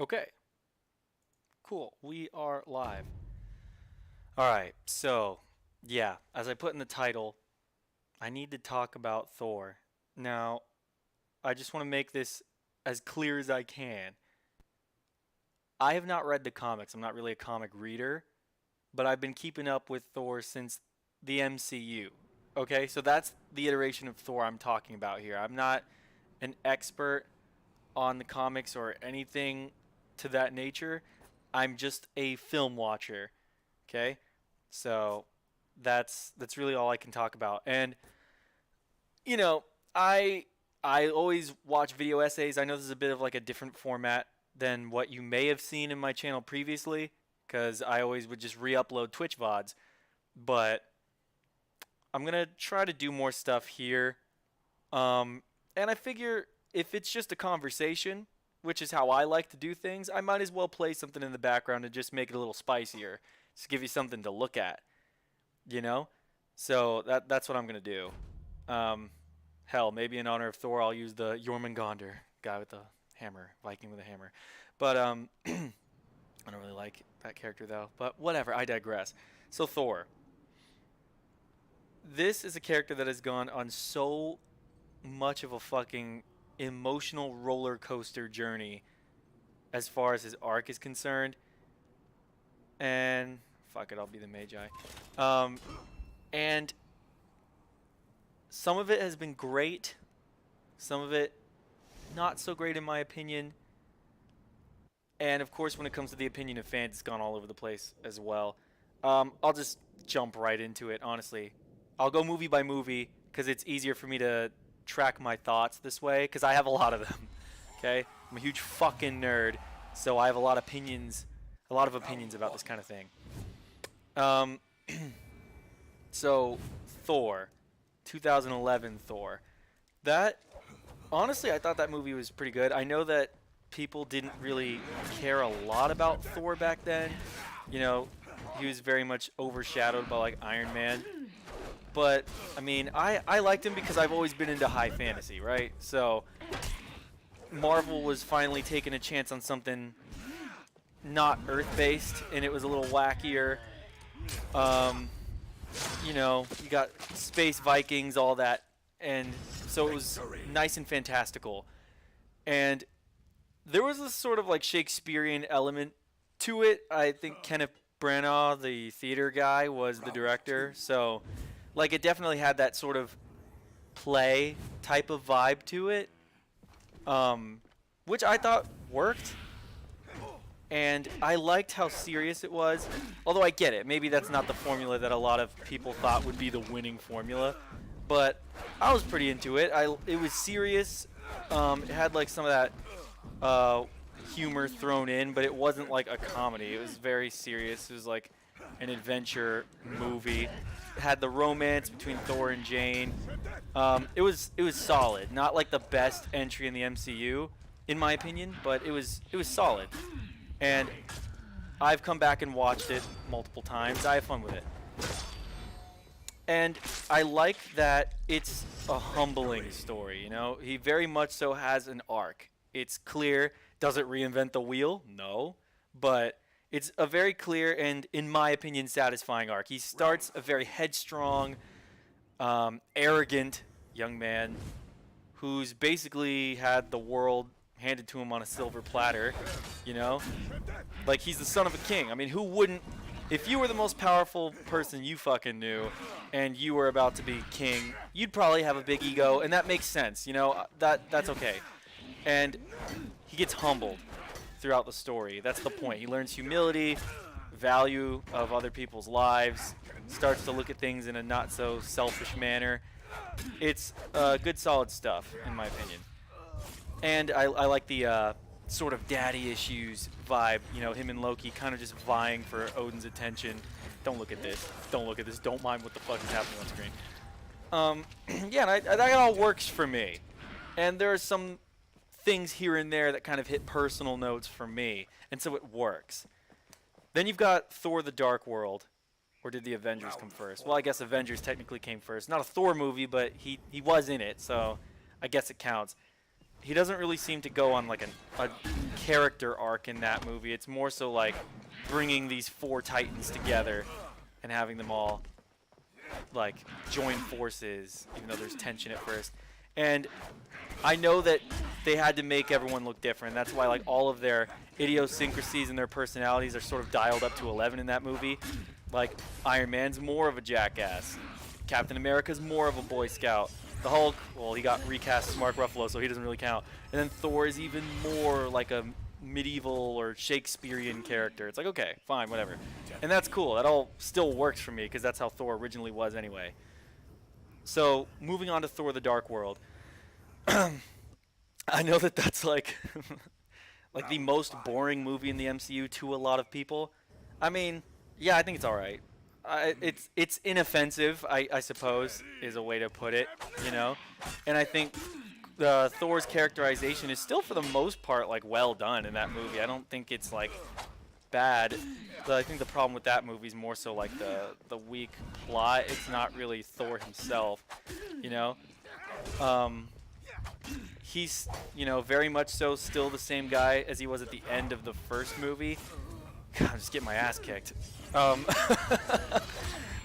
Okay, cool. We are live. Alright, so, yeah, as I put in the title, I need to talk about Thor. Now, I just want to make this as clear as I can. I have not read the comics, I'm not really a comic reader, but I've been keeping up with Thor since the MCU. Okay, so that's the iteration of Thor I'm talking about here. I'm not an expert on the comics or anything to that nature. I'm just a film watcher. Okay, so that's really all I can talk about. And you know, I I always watch video essays. I know this is a bit of like a different format than what you may have seen in my channel previously, because I always would just re-upload Twitch VODs. But I'm gonna try to do more stuff here. And I figure if it's just a conversation, which is how I like to do things, I might as well play something in the background and just make it a little spicier. Just give you something to look at, you know? So that's what I'm gonna do. Um, Hell, maybe in honor of Thor, I'll use the Jormungandr guy with the hammer, Viking with a hammer. But I don't really like that character though. But whatever, I digress. So Thor, this is a character that has gone on so much of a fucking emotional roller coaster journey as far as his arc is concerned. And fuck it, I'll be the Magi. Um, and some of it has been great, some of it not so great in my opinion. And of course, when it comes to the opinion of fans, it's gone all over the place as well. I'll just jump right into it, honestly. I'll go movie by movie because it's easier for me to track my thoughts this way because I have a lot of them. Okay? I'm a huge fucking nerd, so I have a lot of opinions about this kind of thing. Um, so, Thor, 2011 Thor. That, honestly, I thought that movie was pretty good. I know that people didn't really care a lot about Thor back then. You know, he was very much overshadowed by like Iron Man. But I mean, I liked him because I've always been into high fantasy, right? So Marvel was finally taking a chance on something not Earth-based, and it was a little wackier. Um, you know, you got space Vikings, all that, and so it was nice and fantastical. And there was this sort of like Shakespearean element to it. I think Kenneth Branagh, the theater guy, was the director, so like it definitely had that sort of play type of vibe to it, which I thought worked. And I liked how serious it was. Although I get it, maybe that's not the formula that a lot of people thought would be the winning formula. But I was pretty into it. It was serious. It had like some of that humor thrown in, but it wasn't like a comedy. It was very serious. It was like an adventure movie. It had the romance between Thor and Jane. It was solid. Not like the best entry in the MCU, in my opinion, but it was solid. And I've come back and watched it multiple times. I have fun with it. And I like that it's a humbling story, you know? He very much so has an arc. It's clear. Does it reinvent the wheel? No. But it's a very clear and, in my opinion, satisfying arc. He starts a very headstrong, arrogant young man who's basically had the world handed to him on a silver platter, you know? Like, he's the son of a king. I mean, who wouldn't... If you were the most powerful person you fucking knew and you were about to be king, you'd probably have a big ego, and that makes sense, you know? That's okay. And he gets humbled throughout the story. That's the point. He learns humility, value of other people's lives, starts to look at things in a not so selfish manner. It's good, solid stuff, in my opinion. And I like the sort of daddy issues vibe. You know, him and Loki kind of just vying for Odin's attention. Don't look at this. Don't look at this. Don't mind what the fuck is happening on screen. Yeah, and that all works for me. And there are some things here and there that kind of hit personal notes for me, and so it works. Then you've got Thor: The Dark World, or did the Avengers come first? Well, I guess Avengers technically came first. Not a Thor movie, but he was in it, so I guess it counts. he doesn't really seem to go on like a character arc in that movie. It's more so like bringing these 4 titans together and having them all like join forces, even though there's tension at first. And I know that they had to make everyone look different. That's why like all of their idiosyncrasies and their personalities are sort of dialed up to 11 in that movie. Like Iron Man's more of a jackass. Captain America's more of a Boy Scout. The Hulk, well, he got recast as Mark Ruffalo, so he doesn't really count. And then Thor is even more like a medieval or Shakespearean character. It's like, okay, fine, whatever. And that's cool. That all still works for me because that's how Thor originally was anyway. So, moving on to Thor the Dark World. I know that that's like like the most boring movie in the MCU to a lot of people. I mean, yeah, I think it's all right. It's inoffensive, I suppose, is a way to put it, you know? And I think Thor's characterization is still, for the most part, like, well done in that movie. I don't think it's, like, bad. But I think the problem with that movie is more so, like, the weak plot. It's not really Thor himself, you know? He's, you know, very much so still the same guy as he was at the end of the first movie. God, I'm just getting my ass kicked.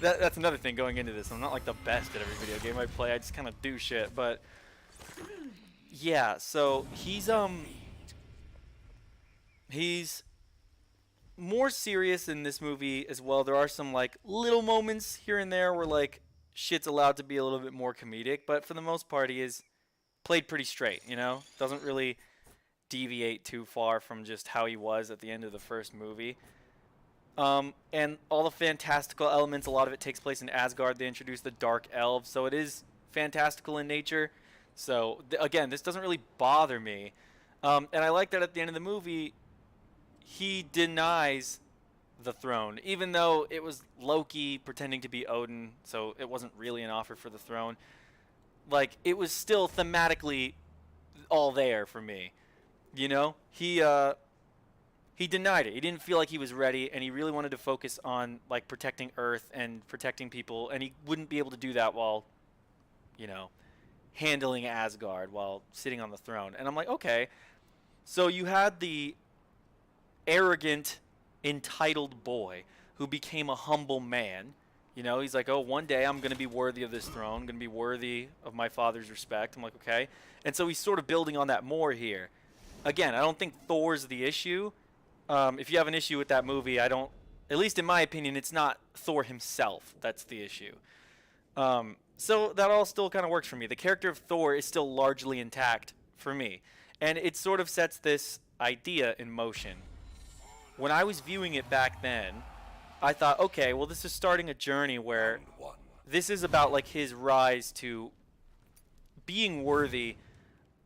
That's another thing going into this. I'm not like the best at every video game I play. I just kind of do shit. But yeah, so he's more serious in this movie as well. There are some like little moments here and there where like shit's allowed to be a little bit more comedic, but for the most part he is played pretty straight, you know? Doesn't really deviate too far from just how he was at the end of the first movie. And all the fantastical elements, a lot of it takes place in Asgard. They introduced the Dark Elves, so it is fantastical in nature. So, again, this doesn't really bother me. And I like that at the end of the movie, he denies the throne, even though it was Loki pretending to be Odin, so it wasn't really an offer for the throne. Like, it was still thematically all there for me. You know, he denied it. He didn't feel like he was ready, and he really wanted to focus on like protecting Earth and protecting people, and he wouldn't be able to do that while, you know, handling Asgard while sitting on the throne. And I'm like, okay. So you had the arrogant, entitled boy who became a humble man. You know, he's like, oh, one day I'm going to be worthy of this throne. I'm going to be worthy of my father's respect. I'm like, okay. And so he's sort of building on that more here. Again, I don't think Thor's the issue. If you have an issue with that movie, I don't, at least in my opinion, it's not Thor himself that's the issue. So that all still kind of works for me. The character of Thor is still largely intact for me. And it sort of sets this idea in motion. When I was viewing it back then, I thought, okay, well, this is starting a journey where this is about like his rise to being worthy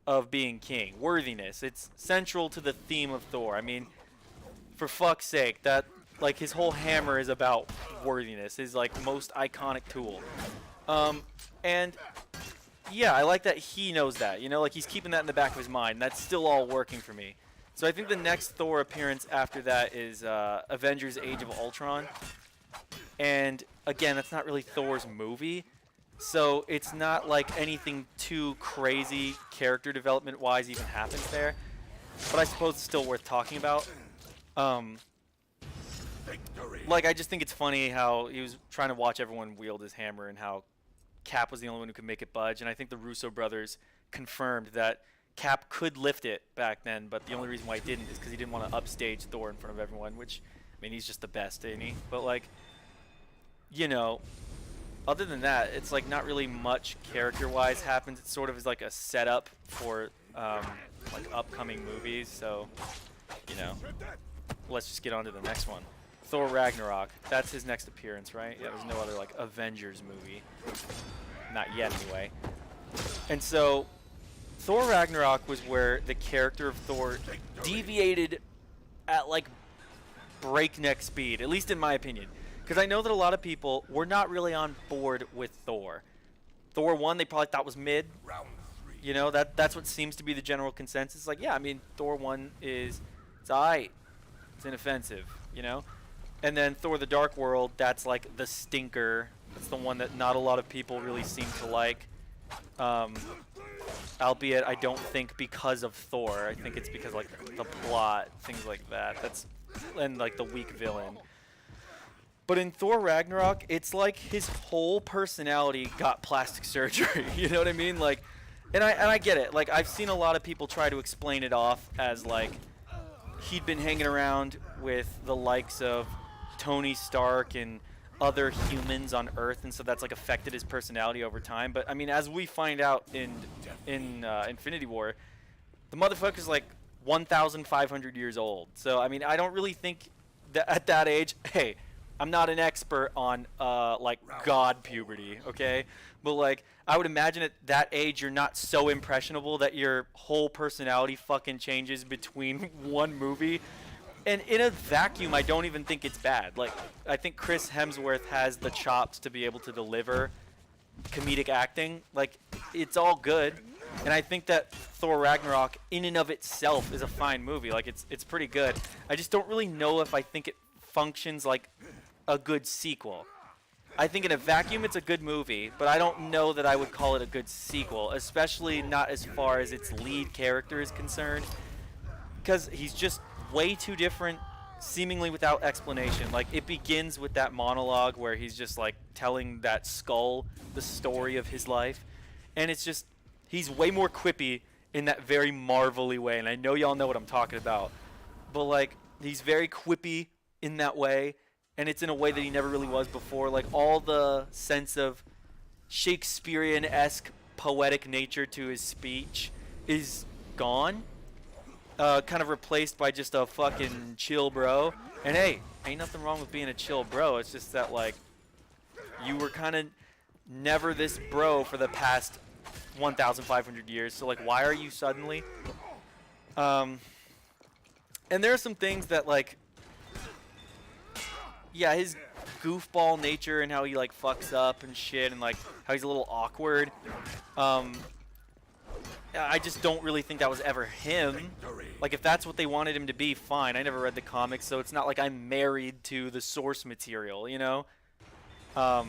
of being king. Worthiness. It's central to the theme of Thor. I mean, for fuck's sake, that like his whole hammer is about worthiness. His like most iconic tool. And yeah, I like that he knows that. You know, like he's keeping that in the back of his mind. That's still all working for me. So I think the next Thor appearance after that is Avengers Age of Ultron. And again, that's not really Thor's movie. So it's not like anything too crazy character development wise even happens there. But I suppose it's still worth talking about. Like, I just think it's funny how he was trying to watch everyone wield his hammer and how Cap was the only one who could make it budge. And I think the Russo brothers confirmed that Cap could lift it back then, but the only reason why he didn't is because he didn't want to upstage Thor in front of everyone, which, I mean, he's just the best, ain't he? But, like, you know, other than that, it's, like, not really much character-wise happens. It sort of is like a setup for, like, upcoming movies, so, you know, let's just get on to the next one. Thor Ragnarok. That's his next appearance, right? Yeah, there's no other, like, Avengers movie. Not yet, anyway. And so Thor Ragnarok was where the character of Thor deviated at like breakneck speed, at least in my opinion. Because I know that a lot of people were not really on board with Thor. Thor 1 they probably thought was mid. You know, that's what seems to be the general consensus. Like, yeah, I mean, Thor 1 it's alright. It's inoffensive, you know? And then Thor the Dark World, that's like the stinker. That's the one that not a lot of people really seem to like. albeit I don't think because of Thor. I think it's because like the plot, things like that. And like the weak villain. But in Thor Ragnarok, it's like his whole personality got plastic surgery. You know what I mean? Like, and I get it. Like, I've seen a lot of people try to explain it off as like he'd been hanging around with the likes of Tony Stark and other humans on Earth, and so that's like affected his personality over time. But I mean, as we find out in Infinity War, the motherfucker's like 1,500 years old. So I mean, I don't really think that at that age, hey, I'm not an expert on like god puberty, okay? But like I would imagine at that age you're not so impressionable that your whole personality fucking changes between one movie. And in a vacuum, I don't even think it's bad. Like I think Chris Hemsworth has the chops to be able to deliver comedic acting. Like it's all good. And I think that Thor Ragnarok in and of itself is a fine movie. Like it's pretty good. I just don't really know if I think it functions like a good sequel. I think in a vacuum it's a good movie, but I don't know that I would call it a good sequel, especially not as far as its lead character is concerned, because he's just way too different, seemingly without explanation. Like it begins with that monologue where he's just like telling that skull the story of his life, and it's just he's way more quippy in that very marvelly way, and I know y'all know what I'm talking about, but like he's very quippy in that way. And it's in a way that he never really was before. Like all the sense of Shakespearean-esque poetic nature to his speech is gone. Kind of replaced by just a fucking chill bro. And hey, ain't nothing wrong with being a chill bro. It's just that like you were kind of never this bro for the past 1,500 years. So like why are you suddenly? And there are some things that like, yeah, his goofball nature and how he like fucks up and shit, and like how he's a little awkward. I just don't really think that was ever him. Like if that's what they wanted him to be, fine. I never read the comics, so it's not like I'm married to the source material, you know? But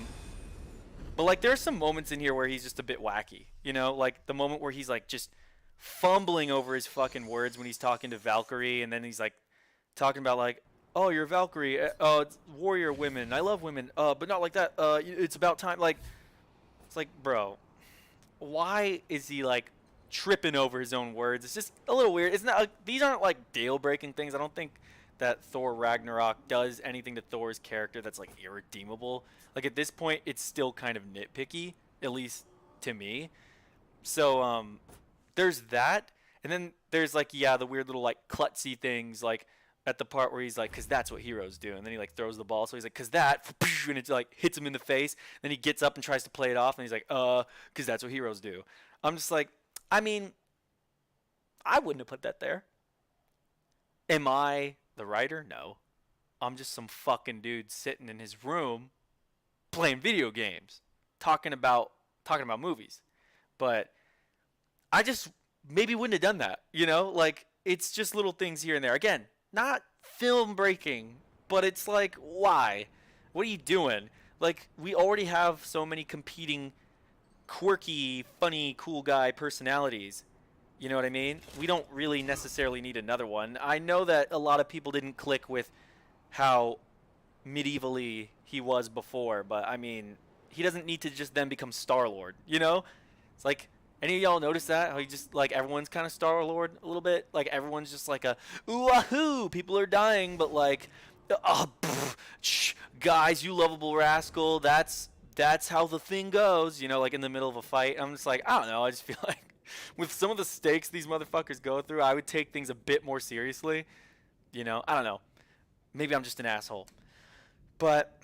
like there's some moments in here where he's just a bit wacky, you know? Like the moment where he's like just fumbling over his fucking words when he's talking to Valkyrie, and then he's like talking about like, oh, you're Valkyrie. It's warrior women. I love women. But not like that. It's about time. Like, it's like, bro, why is he like tripping over his own words? It's just a little weird. It's not. These aren't like deal-breaking things. I don't think that Thor Ragnarok does anything to Thor's character that's like irredeemable. Like at this point, it's still kind of nitpicky, at least to me. So there's that, and then there's like the weird little like klutzy things like. At the part where he's like, because that's what heroes do. And then he like throws the ball. So he's like, because that, and it like hits him in the face. Then he gets up and tries to play it off. And he's like, because that's what heroes do. I'm just like, I mean, I wouldn't have put that there. Am I the writer? No. I'm just some fucking dude sitting in his room playing video games, talking about movies. But I just maybe wouldn't have done that, you know? Like, it's just little things here and there. Again, not film breaking, but it's like, why? What are you doing? Like, we already have so many competing, quirky, funny, cool guy personalities. You know what I mean? We don't really necessarily need another one. I know that a lot of people didn't click with how medievally he was before, but I mean, he doesn't need to just then become Star-Lord, you know? It's like, any of y'all notice that? How he just, like, everyone's kind of Star-Lord a little bit? Like, everyone's just like a, ooh-ah-hoo, people are dying, but like, guys, you lovable rascal, that's how the thing goes, you know, like in the middle of a fight. I'm just like, I don't know, I just feel like with some of the stakes these motherfuckers go through, I would take things a bit more seriously, you know? I don't know. Maybe I'm just an asshole. But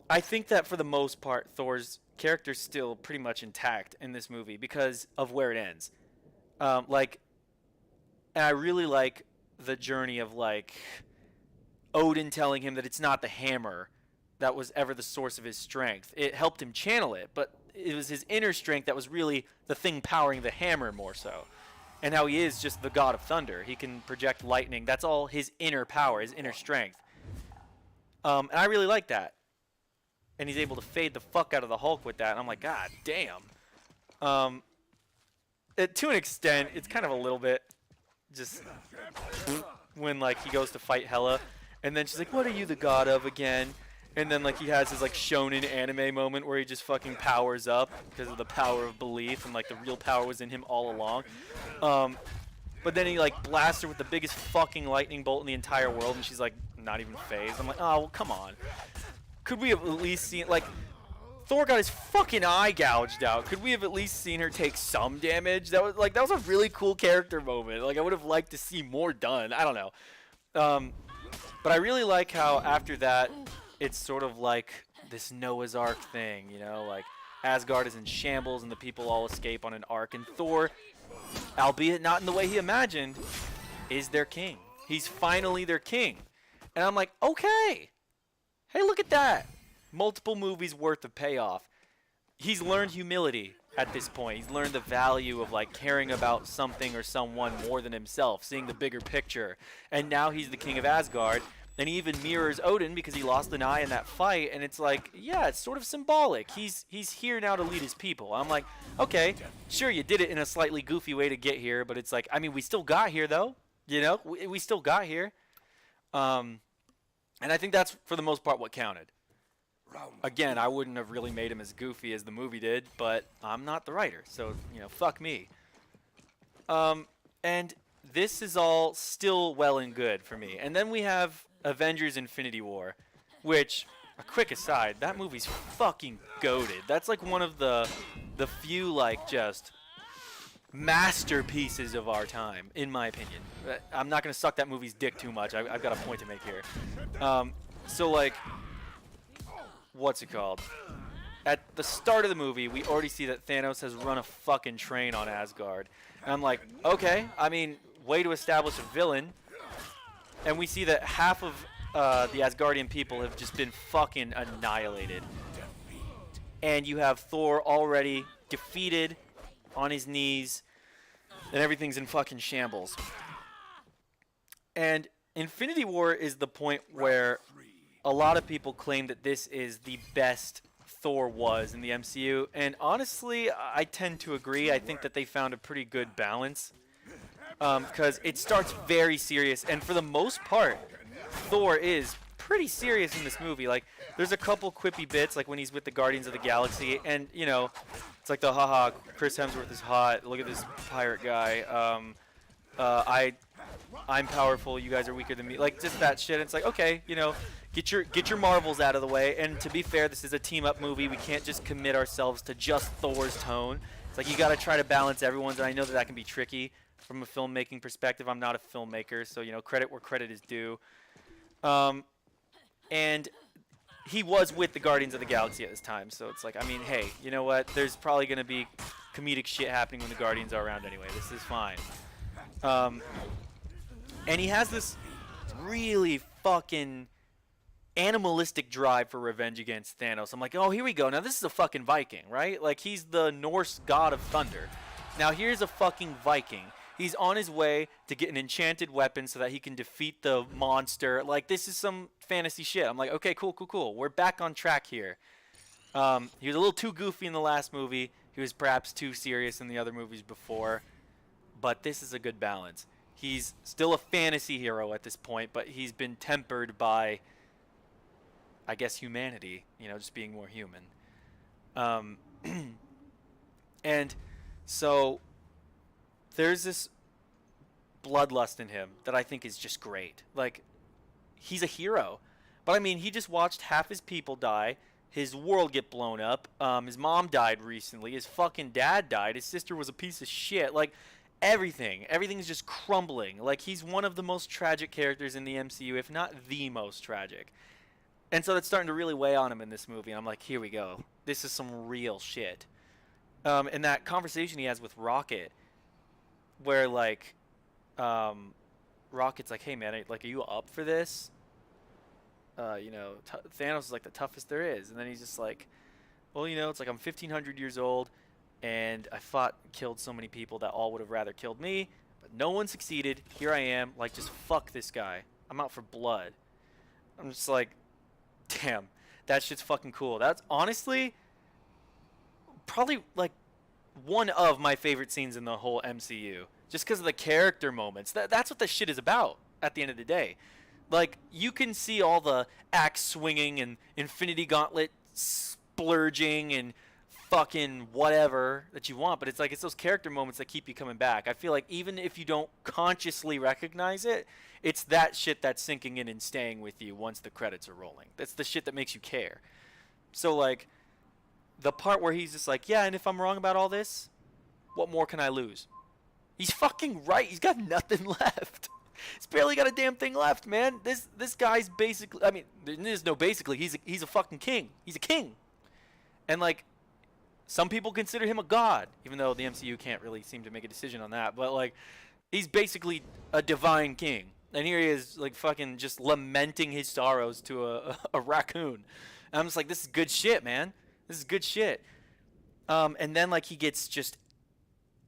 I think that for the most part, Thor's character's still pretty much intact in this movie because of where it ends. And I really like the journey of like Odin telling him that it's not the hammer that was ever the source of his strength. It helped him channel it, but it was his inner strength that was really the thing powering the hammer more so. And how he is just the god of thunder. He can project lightning. That's all his inner power, his inner strength. And I really like that. And he's able to fade the fuck out of the Hulk with that. And I'm like, God damn. And to an extent, it's kind of a little bit just when like he goes to fight Hela, and then she's like, "What are you the god of again?" And then like he has his like shonen anime moment where he just fucking powers up because of the power of belief, and like the real power was in him all along. But then he like blasts her with the biggest fucking lightning bolt in the entire world, and she's like not even phased. I'm like, oh, well, come on. Could we have at least seen like Thor got his fucking eye gouged out? Could we have at least seen her take some damage? That was a really cool character moment. Like I would have liked to see more done. I don't know. But I really like how after that it's sort of like this Noah's Ark thing, you know, like Asgard is in shambles and the people all escape on an ark, and Thor, albeit not in the way he imagined, is their king. He's finally their king. And I'm like, okay. Hey, look at that. Multiple movies worth of payoff. He's learned humility at this point. He's learned the value of like caring about something or someone more than himself, seeing the bigger picture. And now he's the king of Asgard. And he even mirrors Odin because he lost an eye in that fight. And it's like, yeah, it's sort of symbolic. He's here now to lead his people. I'm like, okay, sure, you did it in a slightly goofy way to get here. But it's like, I mean, we still got here, though. You know, we still got here. And I think that's, for the most part, what counted. Again, I wouldn't have really made him as goofy as the movie did, but I'm not the writer, so, you know, fuck me. And this is all still well and good for me. And then we have Avengers Infinity War, which, a quick aside, that movie's fucking goated. That's like one of the few, like, just masterpieces of our time, in my opinion. I'm not going to suck that movie's dick too much. I've got a point to make here. So, like, what's it called? At the start of the movie, we already see that Thanos has run a fucking train on Asgard. And I'm like, okay, I mean, way to establish a villain. And we see that half of the Asgardian people have just been fucking annihilated. And you have Thor already defeated, on his knees, and everything's in fucking shambles. And Infinity War is the point where a lot of people claim that this is the best Thor was in the MCU, and honestly, I tend to agree. I think that they found a pretty good balance, because it starts very serious, and for the most part, Thor is pretty serious in this movie. Like, there's a couple quippy bits, like when he's with the Guardians of the Galaxy, and, you know, it's like the haha, Chris Hemsworth is hot, look at this pirate guy, I'm powerful, you guys are weaker than me, like, just that shit. It's like, okay, you know, get your Marvels out of the way. And to be fair, this is a team-up movie. We can't just commit ourselves to just Thor's tone. It's like you got to try to balance everyone's, and I know that that can be tricky from a filmmaking perspective. I'm not a filmmaker, so, you know, credit where credit is due. And he was with the Guardians of the Galaxy at this time, so it's like, I mean, hey, you know what? There's probably going to be comedic shit happening when the Guardians are around anyway. This is fine. And he has this really fucking animalistic drive for revenge against Thanos. I'm like, oh, here we go. Now, this is a fucking Viking, right? Like, he's the Norse god of thunder. Now, here's a fucking Viking. He's on his way to get an enchanted weapon so that he can defeat the monster. Like, this is some fantasy shit. I'm like, okay, cool. We're back on track here. He was a little too goofy in the last movie. He was perhaps too serious in the other movies before. But this is a good balance. He's still a fantasy hero at this point, but he's been tempered by, I guess, humanity, you know, just being more human. And so there's this bloodlust in him that I think is just great. Like, he's a hero. But, I mean, he just watched half his people die, his world get blown up, his mom died recently, his fucking dad died, his sister was a piece of shit. Like, everything's just crumbling. Like, he's one of the most tragic characters in the MCU, if not the most tragic. And so that's starting to really weigh on him in this movie. And I'm like, here we go. This is some real shit. And that conversation he has with Rocket, where, like, Rocket's like, hey, man, like, are you up for this? You know, Thanos is, like, the toughest there is. And then he's just like, well, you know, it's like I'm 1,500 years old, and I fought and killed so many people that all would have rather killed me, but no one succeeded. Here I am. Like, just fuck this guy. I'm out for blood. I'm just like, damn, that shit's fucking cool. That's honestly probably, like, one of my favorite scenes in the whole MCU, just because of the character moments. That's what this shit is about at the end of the day. Like, you can see all the axe swinging and Infinity Gauntlet splurging and fucking whatever that you want, but it's like, it's those character moments that keep you coming back. I feel like even if you don't consciously recognize it, it's that shit that's sinking in and staying with you once the credits are rolling. That's the shit that makes you care. So, like, the part where he's just like, yeah, and if I'm wrong about all this, what more can I lose? He's fucking right. He's got nothing left. He's barely got a damn thing left, man. This guy's basically, I mean, there's no basically. He's a fucking king. He's a king. And, like, some people consider him a god, even though the MCU can't really seem to make a decision on that. But, like, he's basically a divine king. And here he is, like, fucking just lamenting his sorrows to a raccoon. And I'm just like, this is good shit, man. This is good shit. And then, like, he gets just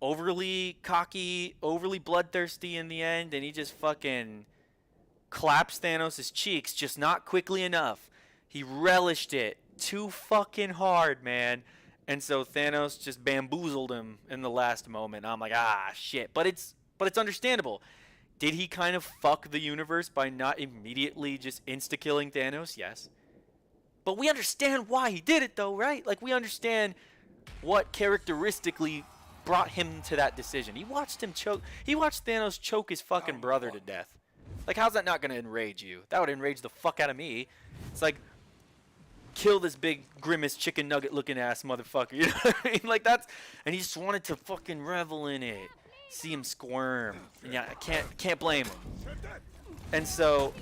overly cocky, overly bloodthirsty in the end, and he just fucking claps Thanos' cheeks, just not quickly enough. He relished it too fucking hard, man. And so Thanos just bamboozled him in the last moment. I'm like, ah, shit. But it's understandable. Did he kind of fuck the universe by not immediately just insta-killing Thanos? Yes. But we understand why he did it, though, right? Like, we understand what characteristically brought him to that decision. He watched him choke. He watched Thanos choke his fucking brother to death. Like, how's that not going to enrage you? That would enrage the fuck out of me. It's like, kill this big grimace chicken nugget looking ass motherfucker. You know what I mean? Like, that's, and he just wanted to fucking revel in it. See him squirm. Yeah, I can't blame him. And so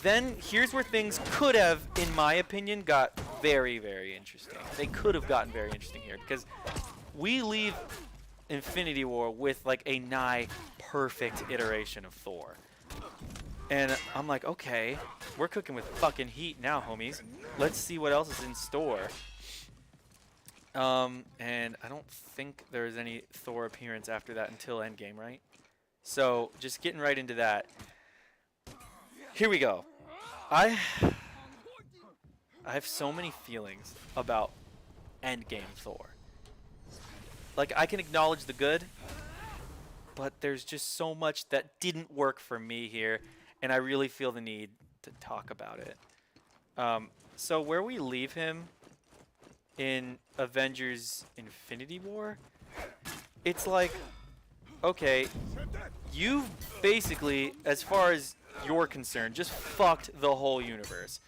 then here's where things could have, in my opinion, got very, very interesting. They could have gotten very interesting here, because we leave Infinity War with like a nigh perfect iteration of Thor. And I'm like, okay, we're cooking with fucking heat now, homies. Let's see what else is in store. And I don't think there's any Thor appearance after that until Endgame, right? So, just getting right into that. Here we go. I have so many feelings about Endgame Thor. Like, I can acknowledge the good, but there's just so much that didn't work for me here, and I really feel the need to talk about it. So where we leave him in Avengers Infinity War, it's like, okay, you've basically, as far as you're concerned, just fucked the whole universe.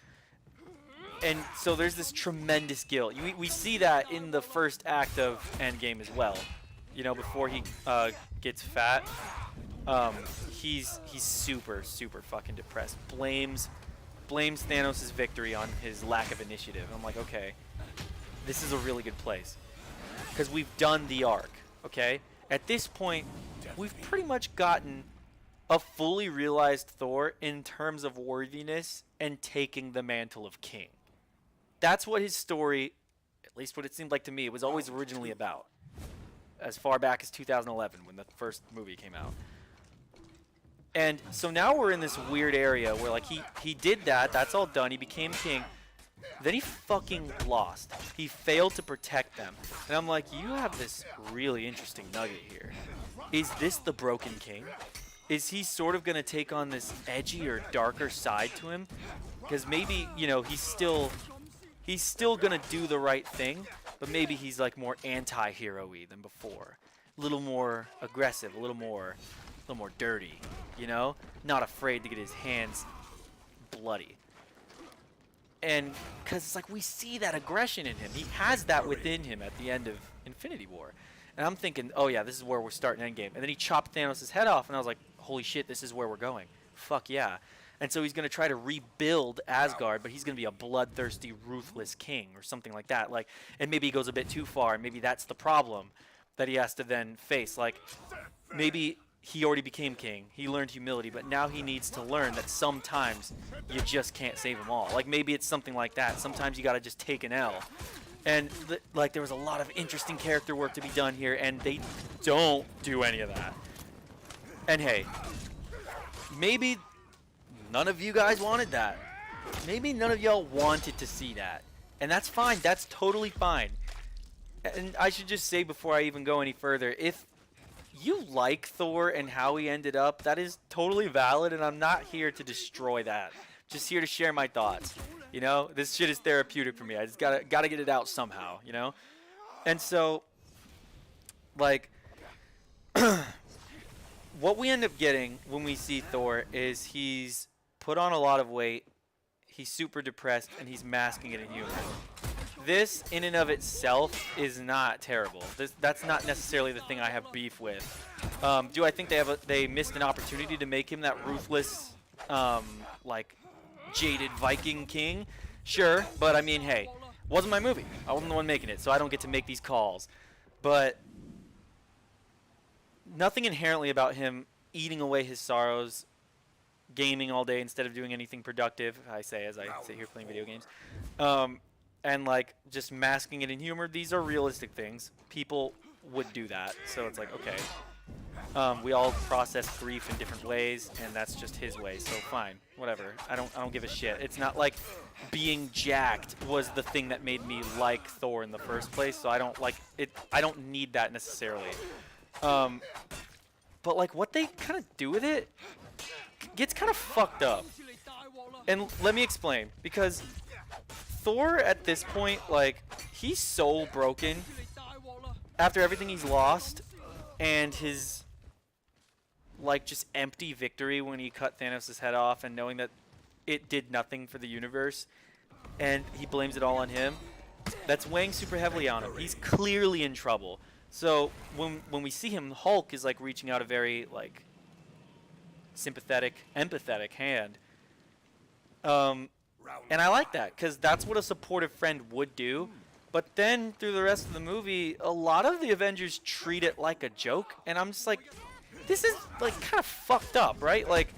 And so there's this tremendous guilt. We see that in the first act of Endgame as well. You know, before he gets fat, he's super fucking depressed. Blames Thanos' victory on his lack of initiative. I'm like, okay, this is a really good place, because we've done the arc. Okay, at this point, we've pretty much gotten a fully realized Thor in terms of worthiness and taking the mantle of king. That's what his story, at least what it seemed like to me, was always originally about. As far back as 2011, when the first movie came out. And so now we're in this weird area where, like, he did that. That's all done. He became king. Then he fucking lost. He failed to protect them. And I'm like, you have this really interesting nugget here. Is this the broken king? Is he sort of going to take on this edgy or darker side to him? Because maybe, you know, he's still going to do the right thing, but maybe he's like more anti-hero-y than before. A little more aggressive, a little more dirty, you know? Not afraid to get his hands bloody. And because it's like we see that aggression in him. He has that within him at the end of Infinity War. And I'm thinking, oh yeah, this is where we're starting Endgame. And then he chopped Thanos' head off, and I was like, holy shit, this is where we're going. Fuck yeah. And so he's going to try to rebuild Asgard, but he's going to be a bloodthirsty, ruthless king or something like that. Like, and maybe he goes a bit too far, and maybe that's the problem that he has to then face. Like, maybe he already became king. He learned humility, but now he needs to learn that sometimes you just can't save them all. Like, maybe it's something like that. Sometimes you got to just take an L. And, like, there was a lot of interesting character work to be done here, and they don't do any of that. And, hey, maybe none of you guys wanted that. Maybe none of y'all wanted to see that. And that's fine. That's totally fine. And I should just say before I even go any further, if you like Thor and how he ended up, that is totally valid, and I'm not here to destroy that. Just here to share my thoughts. You know, this shit is therapeutic for me. I just gotta get it out somehow, you know? And so, like, what we end up getting when we see Thor is he's put on a lot of weight, he's super depressed, and he's masking it in humor. This, in and of itself, is not terrible. That's not necessarily the thing I have beef with. Do I think they missed an opportunity to make him that ruthless, like, jaded Viking king? Sure, but I mean, hey, wasn't my movie. I wasn't the one making it, so I don't get to make these calls. But nothing inherently about him eating away his sorrows, gaming all day instead of doing anything productive, I say as I sit here playing video games. And like just masking it in humor, these are realistic things. People would do that, so it's like, okay. We all process grief in different ways, and that's just his way. So fine, whatever. I don't give a shit. It's not like being jacked was the thing that made me like Thor in the first place. So I don't like it. I don't need that necessarily. But like what they kind of do with it gets kind of fucked up. And let me explain, because Thor at this point, like, he's so broken after everything he's lost and his, like, just empty victory when he cut Thanos' head off and knowing that it did nothing for the universe and he blames it all on him. That's weighing super heavily on him. He's clearly in trouble. So when we see him, Hulk is, like, reaching out a very, like, sympathetic, empathetic hand. And I like that, because that's what a supportive friend would do. But then, through the rest of the movie, a lot of the Avengers treat it like a joke. And I'm just like, this is, like, kind of fucked up, right? Like,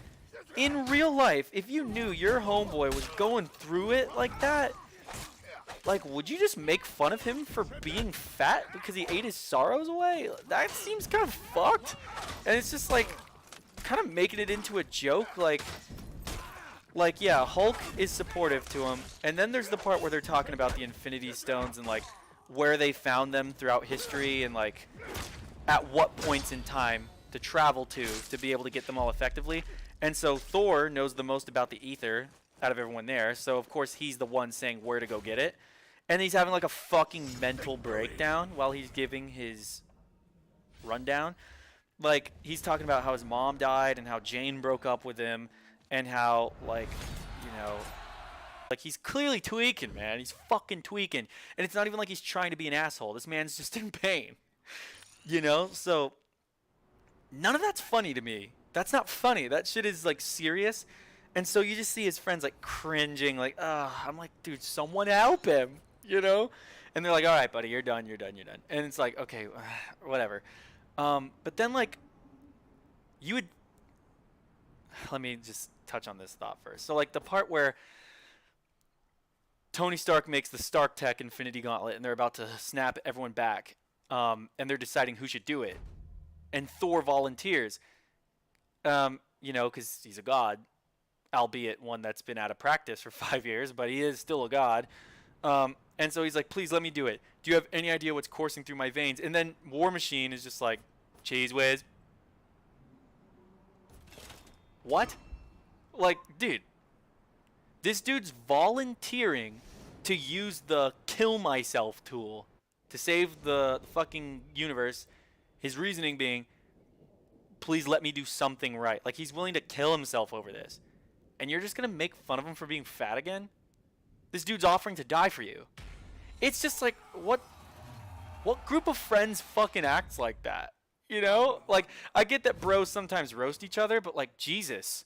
in real life, if you knew your homeboy was going through it like that, like, would you just make fun of him for being fat because he ate his sorrows away? That seems kind of fucked. And it's just, like, kind of making it into a joke, like, yeah, Hulk is supportive to him, and then there's the part where they're talking about the Infinity Stones and, like, where they found them throughout history and, like, at what points in time to travel to be able to get them all effectively. And so Thor knows the most about the ether out of everyone there, so of course he's the one saying where to go get it. And he's having, like, a fucking mental breakdown while he's giving his rundown. Like, he's talking about how his mom died and how Jane broke up with him. And how, like, you know, like, he's clearly tweaking, man. He's fucking tweaking. And it's not even like he's trying to be an asshole. This man's just in pain. You know? So, none of that's funny to me. That's not funny. That shit is, like, serious. And so you just see his friends, like, cringing. Like, I'm like, dude, someone help him. You know? And they're like, all right, buddy, you're done, you're done, you're done. And it's like, okay, whatever. But then, like, you would... Let me just touch on this thought first. So, like, the part where Tony Stark makes the Stark Tech Infinity Gauntlet and they're about to snap everyone back, and they're deciding who should do it. And Thor volunteers, you know, because he's a god, albeit one that's been out of practice for 5 years, but he is still a god. And so he's like, please let me do it. Do you have any idea what's coursing through my veins? And then War Machine is just like, cheese whiz. What? Like, dude, this dude's volunteering to use the kill myself tool to save the fucking universe. His reasoning being, please let me do something right. Like, he's willing to kill himself over this. And you're just going to make fun of him for being fat again? This dude's offering to die for you. It's just like, what group of friends fucking acts like that? You know? Like, I get that bros sometimes roast each other, but, like, Jesus.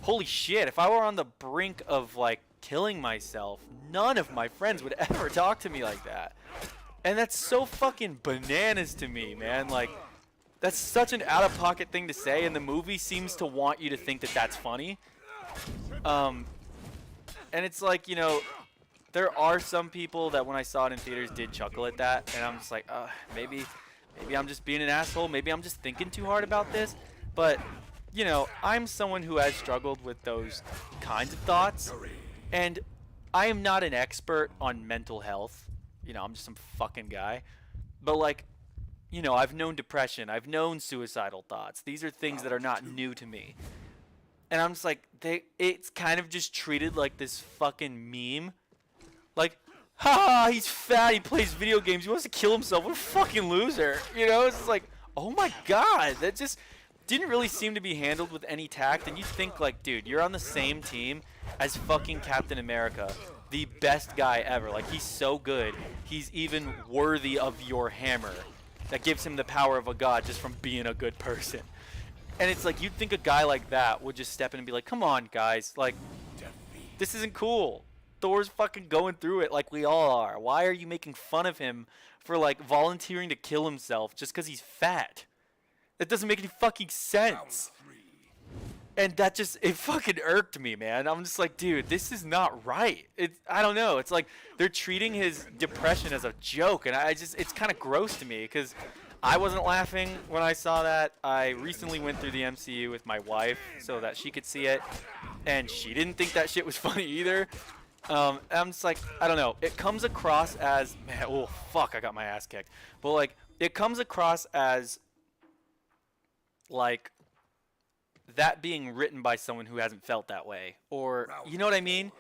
Holy shit, if I were on the brink of, like, killing myself, none of my friends would ever talk to me like that. And that's so fucking bananas to me, man. Like, that's such an out-of-pocket thing to say, and the movie seems to want you to think that that's funny. And it's like, you know, there are some people that when I saw it in theaters did chuckle at that, and I'm just like, maybe I'm just being an asshole. Maybe I'm just thinking too hard about this. But, you know, I'm someone who has struggled with those kinds of thoughts. And I am not an expert on mental health. I'm just some fucking guy. But like, I've known depression, I've known suicidal thoughts. These are things that are not new to me. And I'm just like, it's kind of just treated like this fucking meme. Like, ha, he's fat, he plays video games, he wants to kill himself, what a fucking loser. It's just like, oh my god, that just didn't really seem to be handled with any tact. And you think like, dude, you're on the same team as fucking Captain America, the best guy ever. Like, he's so good, he's even worthy of your hammer that gives him the power of a god just from being a good person. And it's like, you'd think a guy like that would just step in and be like, come on, guys. Like, this isn't cool. Thor's fucking going through it like we all are. Why are you making fun of him for, like, volunteering to kill himself just because he's fat? That doesn't make any fucking sense. And that just, it fucking irked me, man. I'm just like, dude, this is not right. I don't know. It's like they're treating his depression as a joke. And it's kind of gross to me because I wasn't laughing when I saw that. I recently went through the MCU with my wife so that she could see it, and she didn't think that shit was funny either. I'm just like, I don't know. It comes across as, man, oh fuck, I got my ass kicked. But like, it comes across as like that being written by someone who hasn't felt that way, or you know what I mean?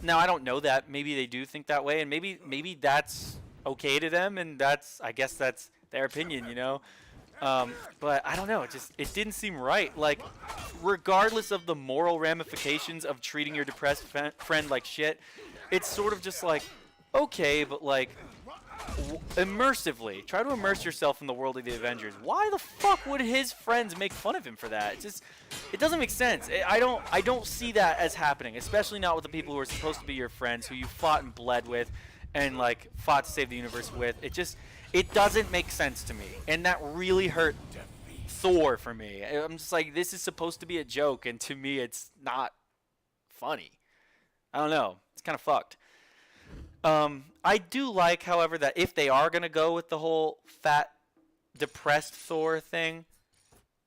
Now I don't know that. Maybe they do think that way, and maybe that's okay to them, and I guess that's their opinion, but I don't know, it didn't seem right. Like, regardless of the moral ramifications of treating your depressed friend like shit, it's sort of just like, okay, but like, immersively try to immerse yourself in the world of the Avengers. Why the fuck would his friends make fun of him for that? It doesn't make sense. I don't see that as happening, especially not with the people who are supposed to be your friends, who you fought and bled with and like fought to save the universe with. It doesn't make sense to me, and that really hurt Thor for me. I'm just like, this is supposed to be a joke, and to me it's not funny. I don't know. It's kind of fucked. I do like, however, that if they are going to go with the whole fat, depressed Thor thing,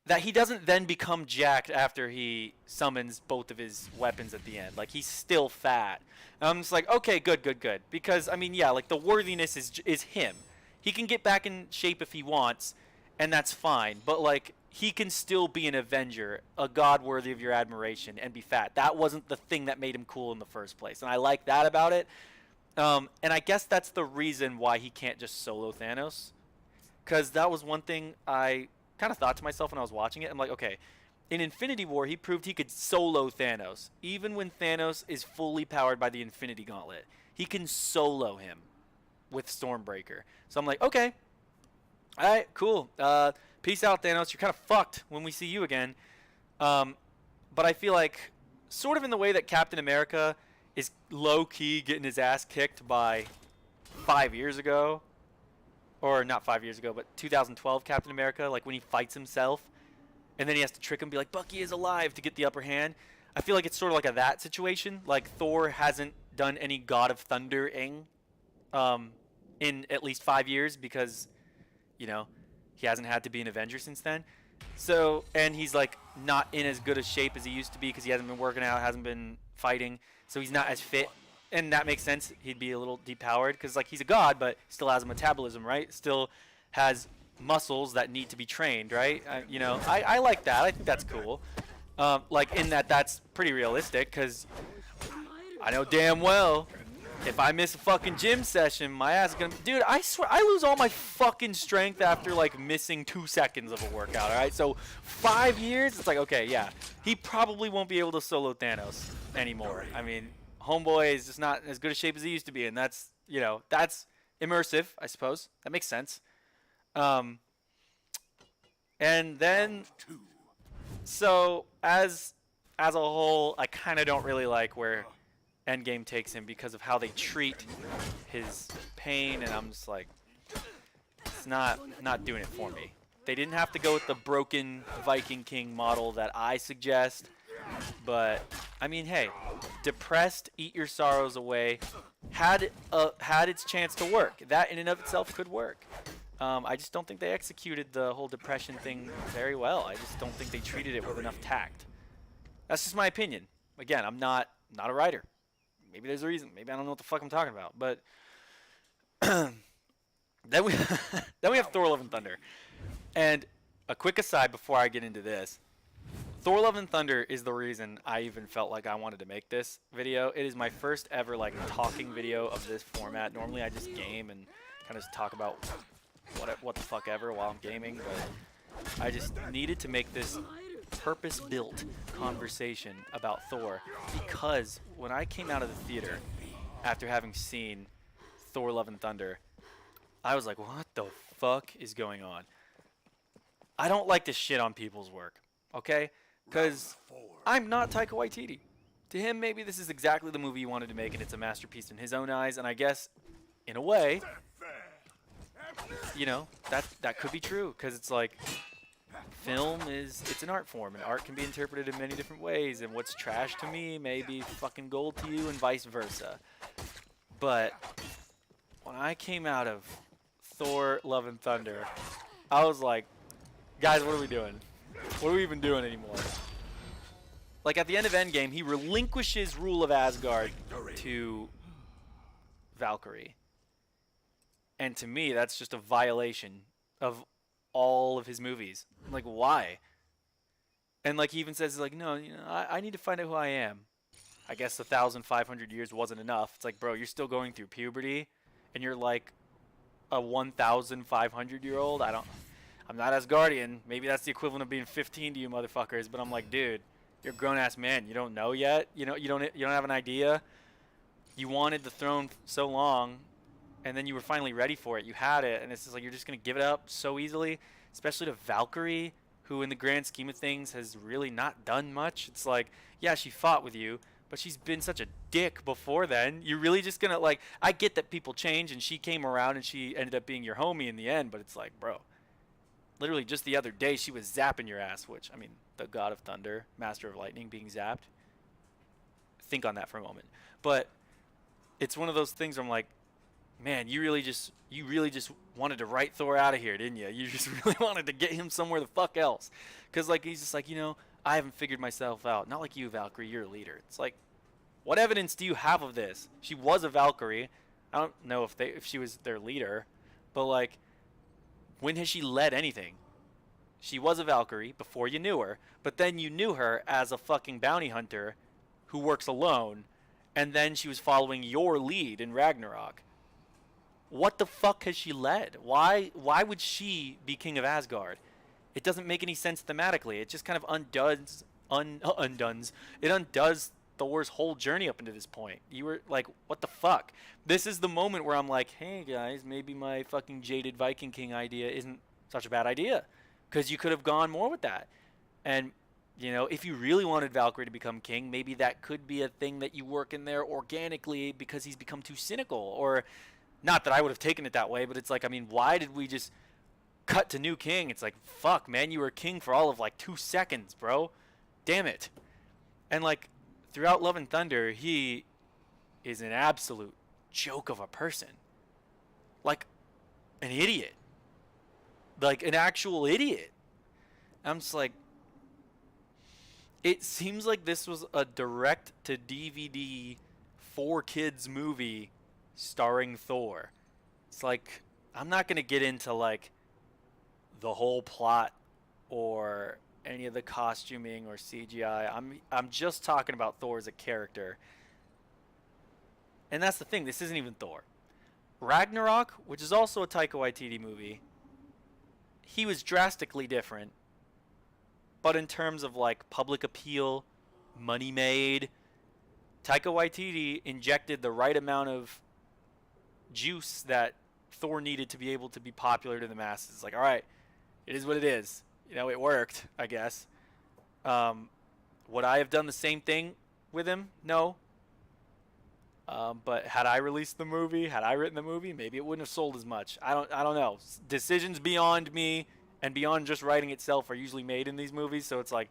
that he doesn't then become jacked after he summons both of his weapons at the end. Like, he's still fat. And I'm just like, okay, good. Because, I mean, yeah, like, the worthiness is him. He can get back in shape if he wants, and that's fine. But, like, he can still be an Avenger, a god worthy of your admiration, and be fat. That wasn't the thing that made him cool in the first place. And I like that about it. And I guess that's the reason why he can't just solo Thanos. Because that was one thing I kind of thought to myself when I was watching it. I'm like, okay, in Infinity War, he proved he could solo Thanos. Even when Thanos is fully powered by the Infinity Gauntlet, he can solo him with Stormbreaker. So I'm like, okay, all right, cool. Peace out, Thanos. You're kind of fucked when we see you again. But I feel like, sort of in the way that Captain America is low-key getting his ass kicked by 5 years ago, or not 5 years ago, but 2012 Captain America, like when he fights himself, and then he has to trick him and be like, Bucky is alive, to get the upper hand. I feel like it's sort of like that situation. Like, Thor hasn't done any God of Thunder-ing in at least 5 years because, he hasn't had to be an Avenger since then. So, and he's like not in as good a shape as he used to be because he hasn't been working out, hasn't been fighting, so he's not as fit. And that makes sense. He'd be a little depowered because, like, he's a god, but still has a metabolism, right? Still has muscles that need to be trained, right? I like that. I think that's cool. Like, in that's pretty realistic because I know damn well if I miss a fucking gym session, my ass is gonna... Dude, I swear, I lose all my fucking strength after, like, missing 2 seconds of a workout, alright? So, 5 years, it's like, okay, yeah. He probably won't be able to solo Thanos anymore. I mean, homeboy is just not as good a shape as he used to be, and that's, that's immersive, I suppose. That makes sense. And then... So, as a whole, I kind of don't really like where Endgame takes him because of how they treat his pain, and I'm just like, it's not doing it for me. They didn't have to go with the broken Viking King model that I suggest, but I mean, hey, depressed, eat your sorrows away, had its chance to work. That in and of itself could work. I just don't think they executed the whole depression thing very well. I just don't think they treated it with enough tact. That's just my opinion. Again, I'm not a writer. Maybe there's a reason. Maybe I don't know what the fuck I'm talking about. But Then we then we have Thor: Love and Thunder. And a quick aside before I get into this, Thor: Love and Thunder is the reason I even felt like I wanted to make this video. It is my first ever like talking video of this format. Normally I just game and kind of just talk about what the fuck ever while I'm gaming, but I just needed to make this purpose-built conversation about Thor because when I came out of the theater after having seen Thor: Love and Thunder, I was like, what the fuck is going on? I don't like to shit on people's work, okay? Because I'm not Taika Waititi. To him, maybe this is exactly the movie he wanted to make, and it's a masterpiece in his own eyes. And I guess, in a way, you know, that could be true. Because it's like, film it's an art form, and art can be interpreted in many different ways. And what's trash to me may be fucking gold to you, and vice versa. But when I came out of Thor: Love and Thunder, I was like, guys, what are we doing? What are we even doing anymore? Like, at the end of Endgame, he relinquishes rule of Asgard to Valkyrie. And to me, that's just a violation of all of his movies. I'm like, why? And like, he even says, like, no, you know, I need to find out who I am. I guess 1,500 years wasn't enough. It's like, bro, you're still going through puberty, and you're like a 1,500-year-old. I'm not Asgardian. Maybe that's the equivalent of being 15 to you motherfuckers. But I'm like, dude, you're a grown-ass man. You don't know yet. You know, you don't have an idea. You wanted the throne so long, and then you were finally ready for it. You had it, and it's just like you're just gonna give it up so easily, especially to Valkyrie, who in the grand scheme of things has really not done much. It's like, yeah, she fought with you, but she's been such a dick before then. You're really just gonna, like, I get that people change, and she came around and she ended up being your homie in the end, but it's like, bro. Literally just the other day, she was zapping your ass, which, I mean, the God of Thunder, Master of Lightning being zapped. Think on that for a moment. But it's one of those things where I'm like, man, you really just wanted to write Thor out of here, didn't you? You just really wanted to get him somewhere the fuck else. Because, like, he's just like, you know, I haven't figured myself out. Not like you, Valkyrie, you're a leader. It's like, what evidence do you have of this? She was a Valkyrie. I don't know if she was their leader, but, like, when has she led anything? She was a Valkyrie before you knew her, but then you knew her as a fucking bounty hunter who works alone, and then she was following your lead in Ragnarok. What the fuck has she led? Why would she be king of Asgard? It doesn't make any sense thematically. It just kind of undoes Thor's whole journey up into this point. You were like, what the fuck? This is the moment where I'm like, hey guys, maybe my fucking jaded Viking King idea isn't such a bad idea. Because you could have gone more with that. And, you know, if you really wanted Valkyrie to become king, maybe that could be a thing that you work in there organically because he's become too cynical. Or, not that I would have taken it that way, but it's like, I mean, why did we just cut to new king? It's like, fuck, man, you were king for all of like 2 seconds, bro. Damn it. And like, throughout Love and Thunder, he is an absolute joke of a person. Like, an idiot. Like, an actual idiot. I'm just like, it seems like this was a direct-to-DVD 4 kids movie starring Thor. It's like, I'm not going to get into, like, the whole plot or any of the costuming or CGI. I'm just talking about Thor as a character. And that's the thing, this isn't even Thor. Ragnarok, which is also a Taika Waititi movie, he was drastically different. But in terms of like public appeal, money made, Taika Waititi injected the right amount of juice that Thor needed to be able to be popular to the masses. Like, all right, it is what it is. You know, it worked, I guess. Would I have done the same thing with him? No. But had I released the movie, had I written the movie, maybe it wouldn't have sold as much. I don't know. Decisions beyond me and beyond just writing itself are usually made in these movies, so it's like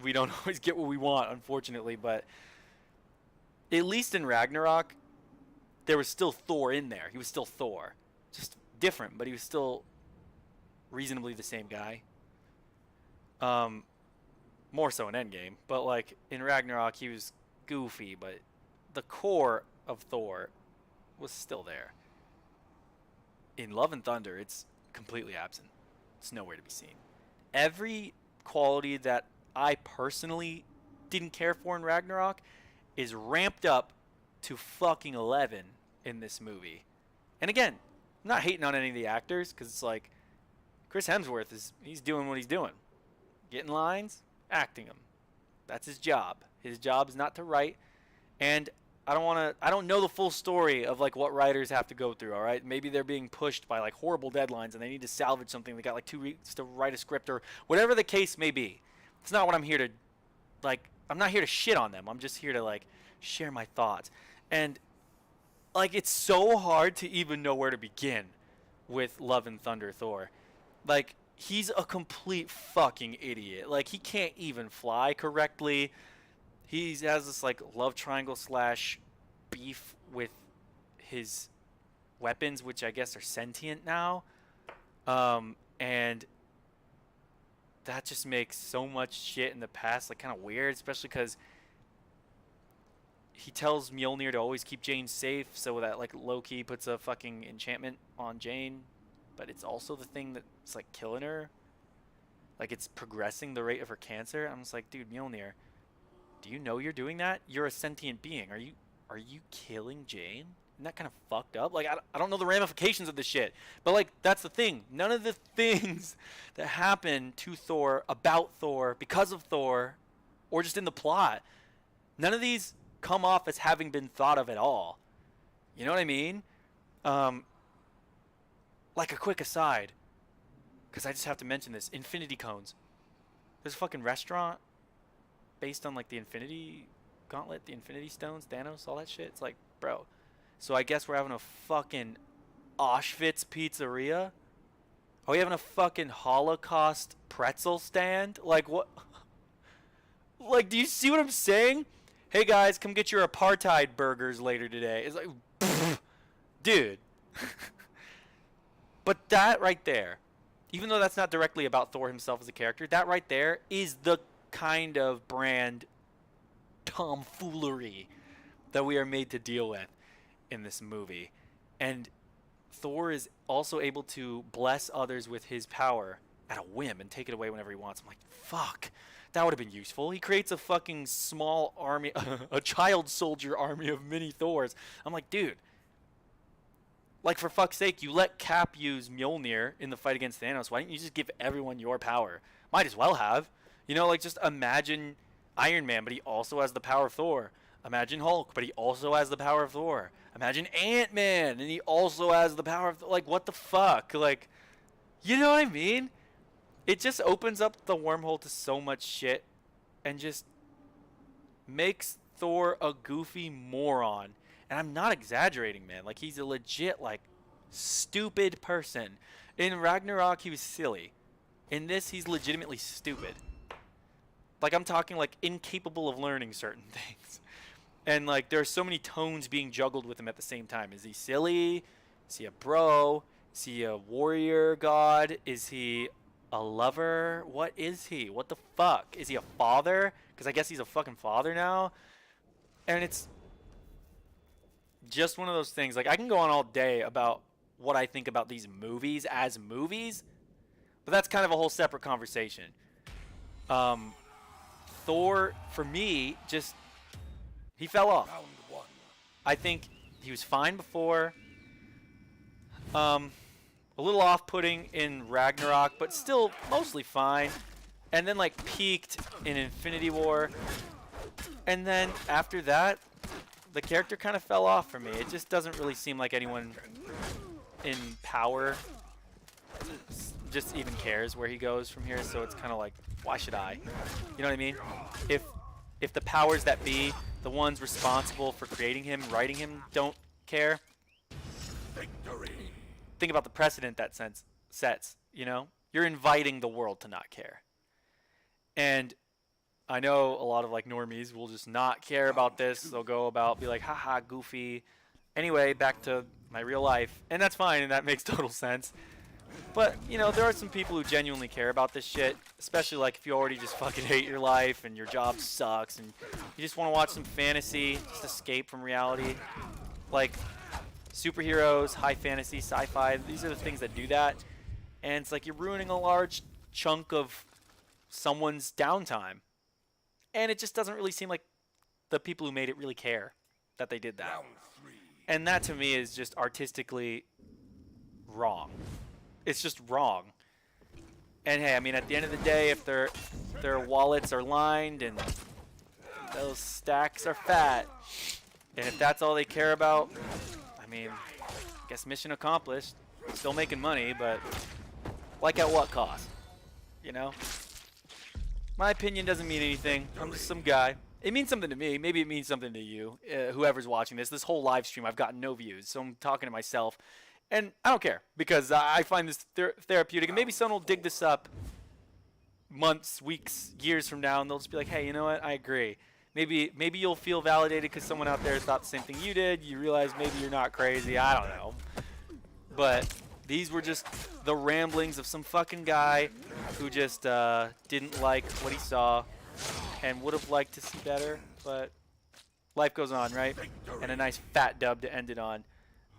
we don't always get what we want, unfortunately, but at least in Ragnarok, there was still Thor in there. He was still Thor. Just different, but he was still reasonably the same guy. More so in Endgame, but like in Ragnarok he was goofy, but the core of Thor was still there. In Love and Thunder, it's completely absent. It's nowhere to be seen. Every quality that I personally didn't care for in Ragnarok is ramped up to fucking 11 in this movie. And again, I'm not hating on any of the actors, because it's like Chris Hemsworth he's doing what he's doing. Getting lines, acting them. That's his job. His job is not to write. And I don't know the full story of like what writers have to go through, all right? Maybe they're being pushed by like horrible deadlines and they need to salvage something. They got like 2 weeks to write a script or whatever the case may be. It's not what I'm here to, like, I'm not here to shit on them. I'm just here to like share my thoughts. And like, it's so hard to even know where to begin with Love and Thunder Thor. Like, he's a complete fucking idiot. Like, he can't even fly correctly. He has this like love triangle / beef with his weapons, which I guess are sentient now. And that just makes so much shit in the past like kind of weird, especially because he tells Mjolnir to always keep Jane safe, so that like Loki puts a fucking enchantment on Jane, but it's also the thing that's like killing her. Like, it's progressing the rate of her cancer. I'm just like, dude, Mjolnir, do you know you're doing that? You're a sentient being. Are you killing Jane? Isn't that kind of fucked up? Like, I don't know the ramifications of this shit. But, like, that's the thing. None of the things that happen to Thor, about Thor, because of Thor, or just in the plot, none of these come off as having been thought of at all. You know what I mean? Like, a quick aside, because I just have to mention this. Infinity Cones. There's a fucking restaurant based on like the Infinity Gauntlet, the Infinity Stones, Thanos, all that shit. It's like, bro. So I guess we're having a fucking Auschwitz pizzeria? Are we having a fucking Holocaust pretzel stand? Like, what? Like, do you see what I'm saying? Hey guys, come get your apartheid burgers later today. It's like, pfft, dude. But that right there, even though that's not directly about Thor himself as a character, that right there is the kind of brand tomfoolery that we are made to deal with in this movie. And Thor is also able to bless others with his power at a whim and take it away whenever he wants. I'm like, fuck, that would have been useful. He creates a fucking small army, a child soldier army of mini Thors. I'm like, dude, like, for fuck's sake, you let Cap use Mjolnir in the fight against Thanos. Why didn't you just give everyone your power? Might as well have. You know, like, just imagine Iron Man, but he also has the power of Thor. Imagine Hulk, but he also has the power of Thor. Imagine Ant-Man, and he also has the power of... Like, what the fuck? Like, you know what I mean? It just opens up the wormhole to so much shit and just makes Thor a goofy moron. And I'm not exaggerating, man. Like, he's a legit, like, stupid person. In Ragnarok, he was silly. In this, he's legitimately stupid. Like, I'm talking, like, incapable of learning certain things. And, like, there are so many tones being juggled with him at the same time. Is he silly? Is he a bro? Is he a warrior god? Is he a lover? What is he? What the fuck? Is he a father? Because I guess he's a fucking father now. And it's just one of those things. Like, I can go on all day about what I think about these movies as movies, but that's kind of a whole separate conversation. Thor, for me, just, he fell off. I think he was fine before. A little off-putting in Ragnarok, but still mostly fine. And then, like, peaked in Infinity War. And then after that, the character kind of fell off for me. It just doesn't really seem like anyone in power just even cares where he goes from here. So it's kind of like, why should I? You know what I mean? If the powers that be, the ones responsible for creating him, writing him, don't care, victory. Think about the precedent that sets, you know? You're inviting the world to not care. And I know a lot of, like, normies will just not care about this. They'll go about, be like, haha, goofy. Anyway, back to my real life. And that's fine, and that makes total sense. But, you know, there are some people who genuinely care about this shit. Especially, like, if you already just fucking hate your life and your job sucks and you just want to watch some fantasy, just escape from reality. Like, superheroes, high fantasy, sci-fi, these are the things that do that. And it's like you're ruining a large chunk of someone's downtime. And it just doesn't really seem like the people who made it really care that they did that. And that to me is just artistically wrong. It's just wrong. And hey, I mean, at the end of the day, if their wallets are lined and those stacks are fat, and if that's all they care about, I mean, I guess mission accomplished. Still making money, but like at what cost? You know? My opinion doesn't mean anything. I'm just some guy. It means something to me. Maybe it means something to you, whoever's watching this. This whole live stream, I've gotten no views, so I'm talking to myself. And I don't care, because I find this therapeutic. And maybe someone will dig this up months, weeks, years from now, and they'll just be like, hey, you know what? I agree. Maybe you'll feel validated because someone out there thought the same thing you did. You realize maybe you're not crazy. I don't know. But these were just the ramblings of some fucking guy who just didn't like what he saw and would have liked to see better. But life goes on, right? And a nice fat dub to end it on.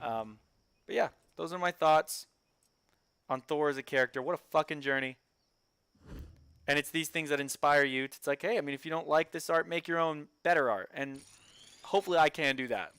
But yeah, those are my thoughts on Thor as a character. What a fucking journey. And it's these things that inspire you. It's like, hey, I mean, if you don't like this art, make your own better art. And hopefully I can do that.